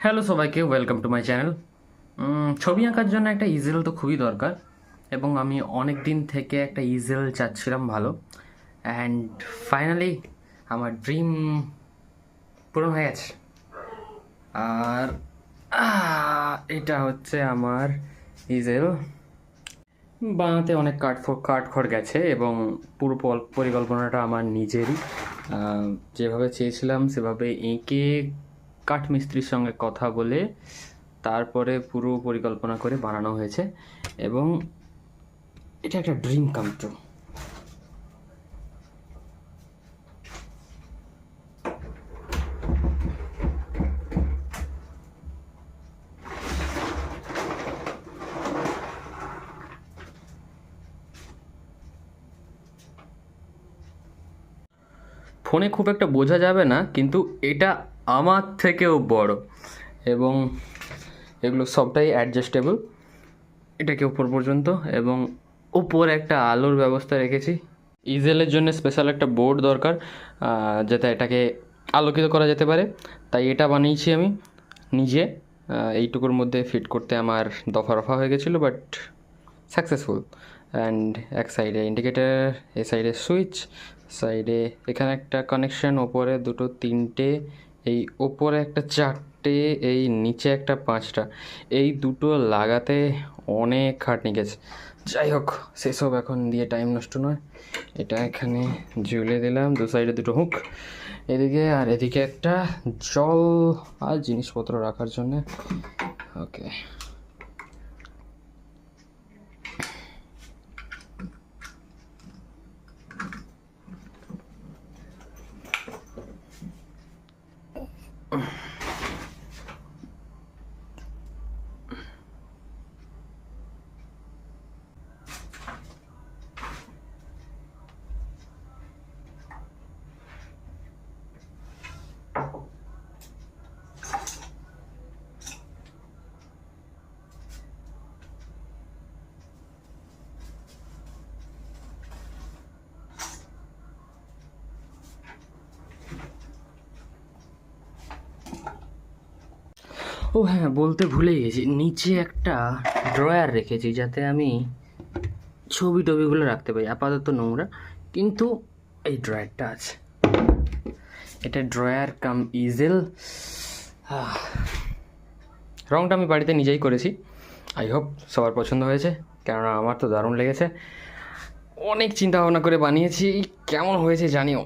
Hello সবাইকে, welcome to my channel. ছবি আঁকার জন্য একটা ইজেল তো খুবই দরকার, এবং আমি অনেক দিন থেকে একটা ইজেল চাচ্ছিলাম ভালো। অ্যান্ড ফাইনালি আমার ড্রিম পূরণ হয়ে গেছে। আর এটা হচ্ছে আমার ইজেল। বানাতে অনেক কাঠখড় গেছে, এবং পুরো পরিকল্পনাটা আমার নিজেরই। যেভাবে চেয়েছিলাম সেভাবে এঁকে কাঠমিস্ত্রির সঙ্গে কথা বলে তারপরে পুরো পরিকল্পনা করে বানানো হয়েছে, এবং এটা একটা ড্রিম কাম ট্রু। ফোনে খুব একটা বোঝা যাবে না, কিন্তু এটা আমার থেকেও বড়, এবং এগুলো সবটাই অ্যাডজাস্টেবল, এটাকে উপর পর্যন্ত, এবং উপর একটা আলোর ব্যবস্থা রেখেছি। ইজেলের জন্য স্পেশাল একটা বোর্ড দরকার, যাতে এটাকে আলোকিত করা যেতে পারে, তাই এটা বানিয়েছি আমি নিজে। এইটুকুর মধ্যে ফিট করতে আমার দফা রফা হয়ে গেছিলো, বাট সাকসেসফুল। অ্যান্ড এক সাইডে ইন্ডিকেটার, এ সাইডে সুইচ, সাইডে এখানে একটা কানেকশন, ওপরে দুটো তিনটে, এই ওপরে একটা চারটে, এই নিচে একটা পাঁচটা। এই দুটো লাগাতে অনেক খাটনি গেছে। যাই হোক, সেসব এখন দিয়ে টাইম নষ্ট নয়। এটা এখানে ঝুলে দিলাম, দু সাইডে দুটো হুক, এদিকে আর এদিকে একটা জল আর জিনিসপত্র রাখার জন্যে। ওকে, ও হ্যাঁ, বলতে ভুলেই গেছি, নিচে একটা ড্রয়ার রেখেছি যাতে আমি ছবি টবিগুলো রাখতে পারি। আপাতত নোংরা, কিন্তু এই ড্রয়ারটা আছে। এটা ড্রয়ার কাম ইজেল। রংটা আমি বাড়িতে নিজেই করেছি। আই হোপ সবার পছন্দ হয়েছে, কেননা আমার তো দারুণ লেগেছে। অনেক চিন্তা ভাবনা করে বানিয়েছি, কেমন হয়েছে জানিও।